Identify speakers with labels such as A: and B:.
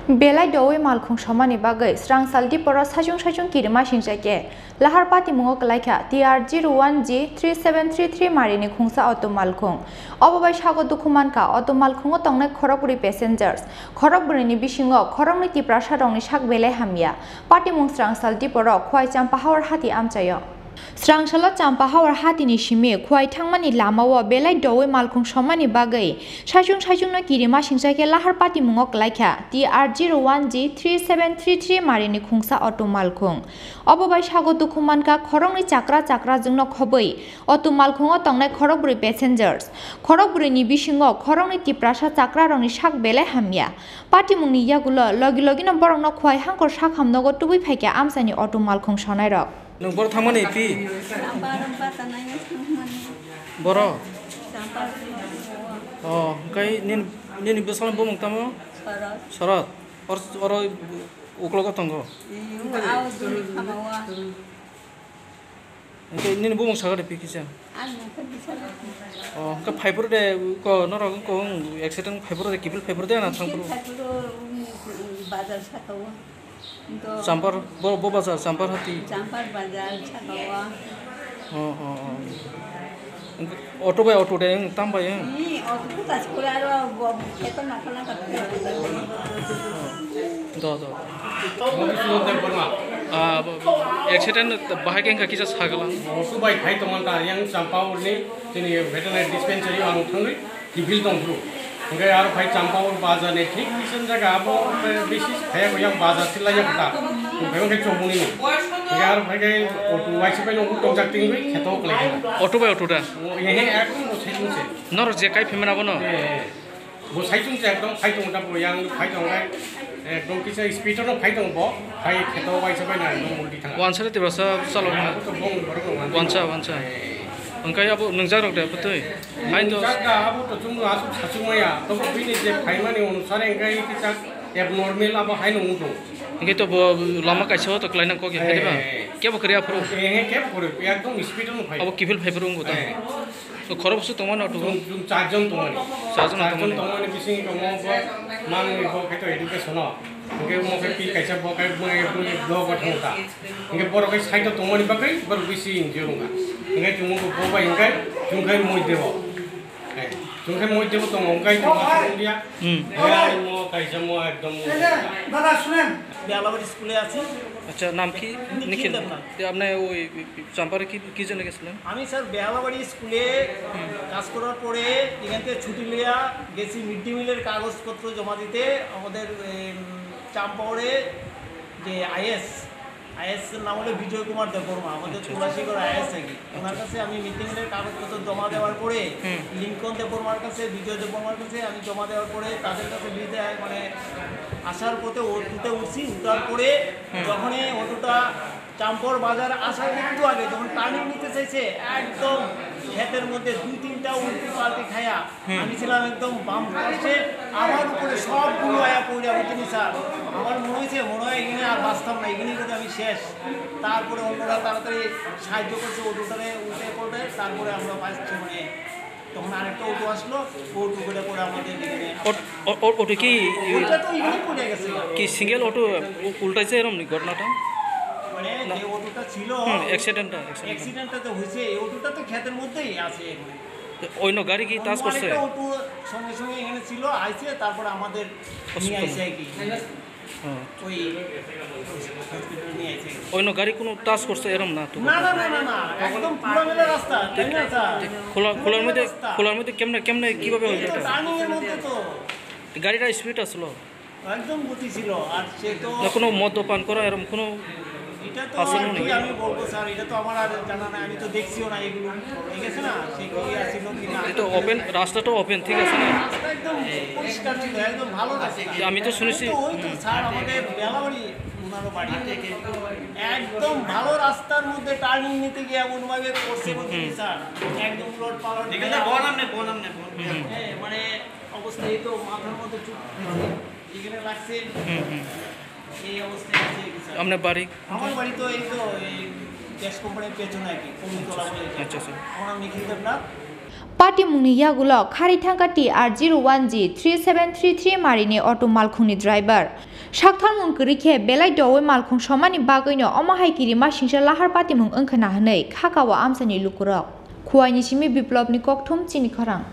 A: Belai dawe malkhung somani bagai srang saldi pora sajung kirima singjake lahar pati mungo kalaika TR01G3733 marini khungsa auto malkhung obabai sago dukumanka auto malkhungo tongnai khorokburi passengers khorokburini bisingo khorokni tiprasa rongni sak belai hamya pati mung srang saldi pora khwai champa hawar hati amchayo Srangsala champa hawar hatini shime khwai thangmani lamawo belai dawe malkhung somani bagai sajung no kirima singjake lahar pati mungo kalaika TR01G3733 marini khungsa auto malkhung obabai sago dukumanka khorongni chakra jungno khobai auto malkhungo tongnai khorokburi passengers khorokburini bisingo khorongni tiprasa chakra rongni sak belai hamya pati mungni yagulo logi no borongno khwai hangkor sak hamnogo tubui phaika amsani auto malkhung sonai rok
B: Nunggu thamani pi. Boro. Oh, kai nin besal bomong tamo. Sarat. Or uklo katongo. Kai nin bomong sagare pi kisa. Oh, ka fiber de ko noro ko accident fiber de kibil fiber de na thangpuru.
C: Bazar sakawa.
B: Sampar bo bazar sampar hati.
C: Sampar bazar sakawa.
B: Auto by auto de tambah ya.
C: Ini auto tu tak sekolah ada kita nak nak
B: Do. Accident bahaya kan kisah sagalang.
D: Auto by hai teman ta yang Champawur ni ini veterinary dispensary ang thangri kibil tongru. Enggak यार भाई चंपावत बाजार ने ठीक किसन जगह आप विशेष है वो yang बाजार सिला yang बता memang kayak cumuni nih enggak यार भाई kayak auto wise पे लोग टोक जाते हैं खेतों के लिए
B: Auto by auto dah.
D: ये है एक वो साइकिल से
B: Nor je kai pemena bono.
D: वो साइकिल से एकदम फाइट होता है yang फाइट होगा एकदम किसी स्पीड में फाइट होगा भाई खेतों wise पे ना एकदम मुल्टी था
B: Wansa de tiba-tiba salo.
D: तो Bong बरको
B: Wansa. Engkai abu nengjar rok deh betul. Main tu.
D: Jaga abu tu cuma asal sasumaya. Tu begini je, kaiman ni unusare engkai kita abnormal apa hai nunggu.
B: Engkai tu lama kaisa tu kelainan kau kaya apa? Kaya apa kerja pro?
D: Engkai kaya pro, एकदम speed में fight.
B: Abu kifil fiber ungu tu. So korang busu tu mana tu?
D: Jum chargeon tu mana.
B: Chargeon tu
D: mana bising kamu mang itu kita education lah. Engkai mau kayak kaisa bawa kayak blog atau apa. Engkai baru kayak side tu mana pakai baru bising jorunga. Engkai cuma bawa engkai mau dewa. Cuma mau dewa tu engkai cuma dia. Mau kaisa mau एकदम.
E: दादा सुनें
C: बेलावरी स्कूले आছি
B: अच्छा नाम की निखिल ये आपने वो चंपार की जन গেছিলেন
C: আমি স্যার বেলাবাড়ি স্কুলে কাজ করার পরে এখান থেকে ছুটি লিয়া গেছি মিড ডে মিলের কাগজপত্র জমা দিতে আমাদের চাম্পাওড়ে যে আইএস এর নাম হলো বিজয় কুমার দেববর্মা আমাদের তুলাসীগড় আইএস থাকি ওনার কাছে আমি মিড ডে মিলের কাগজপত্র জমা দেওয়ার পরে লিঙ্কন দেববর্মার কাছে বিজয় দেববর্মার কাছে আমি জমা দেওয়ার পরে তাদের কাছে লিখে মানে আসার পথে অটোতে উঠছি উঠার পরে যখনই অটোটা চাম্পর বাজার আসার একটু আগে যখন টার্নিং নিতে চাইছে একদম ক্ষেতের মধ্যে 2-3টা উল্টি পাল্টি খায়া আমি ছিলাম একদম বাম পাশে আমার উপরে সবগুলো আয়া পড়ে উঠেনি স্যার আমার মনে হয় এখানে আর বাঁচতাম না এখানে কিন্তু আমি শেষ তারপরে অন্যরা তাড়াতাড়ি সাহায্য করছে অটোটারে উঠে পড়ে তারপরে আমরা পাচ্ছি মানে তখন আরেকটা অটো আসলো অটো করে পড়ে আমাদের এখানে
B: অটো কি
C: ওইটা তো এখানে পড়ে গেছে
B: কি সিঙ্গেল অটো উল্টাইছে এরকম ঘটনাটা
C: মানে যে অটোটা ছিল
B: অ্যাক্সিডেন্টটা
C: তো হয়েছে এই অটোটা তো ক্ষেতের মধ্যেই আছে এখানে
B: অন্য গাড়ি কি টাচ করছে
C: অটো সঙ্গে এখানে ছিল আইছে তারপর আমাদের নিয়ে আইছে কি ওই নিয়ে আইছে
B: অন্য গাড়ি কোনো টাচ করছে এরকম না তো
C: না একদম খোলামেলা রাস্তা তাই না স্যার
B: খোলার মধ্যে কেমনে কিভাবে হলো এটা
C: টার্নিং এর মধ্যে তো
B: গাড়িটা স্পিড আসলো
C: একদম গতি ছিল আর সে তো
B: কোনো মদ্যপান করা এরকম কোনো
C: এটা তো কি আমি বলবো স্যার এটা তো আমার আর জানা নাই আমি তো দেখছিও না এগুলো ঠিক আছে না সে কি আছিল কি না
B: এটা ওপেন রাস্তাটা ওপেন ঠিক আছে না
C: একদম পরিষ্কার ছিল একদম ভালো রাস্তা
B: আমি তো শুনেছি
C: ওই তো স্যার আমাদের বেলাবাড়ি ওনারও বাড়ি থেকে একদম ভালো রাস্তার মধ্যে টার্নিং নিতে গিয়ে এমন ভাবে করছে বলছি স্যার একদম রোড পাওয়ার ঠিক আছে বনাম না মানে অবস্থা এই তো মাথার মধ্যে চুপ এখানে লাগছে এই অবস্থায় আছে
B: আপনার বাড়ি
C: আমার বাড়ি তো এই তো এই গ্যাস কোম্পানির পেছনে আর কি কমিতলা বলে
B: আচ্ছা
C: আমার নাম নিখিল Debnath
A: Party mungni yagulo khari thangkati R01G 3733 marini auto malkhungni driver. Shakthal mung kurikhe belai dowe malkhung somani bagoino omahai kiri ma singsa lahar pati mung angkhana hanei khakawa amsani lukurok. Khuaini simi biplobni kokthum chini khorang.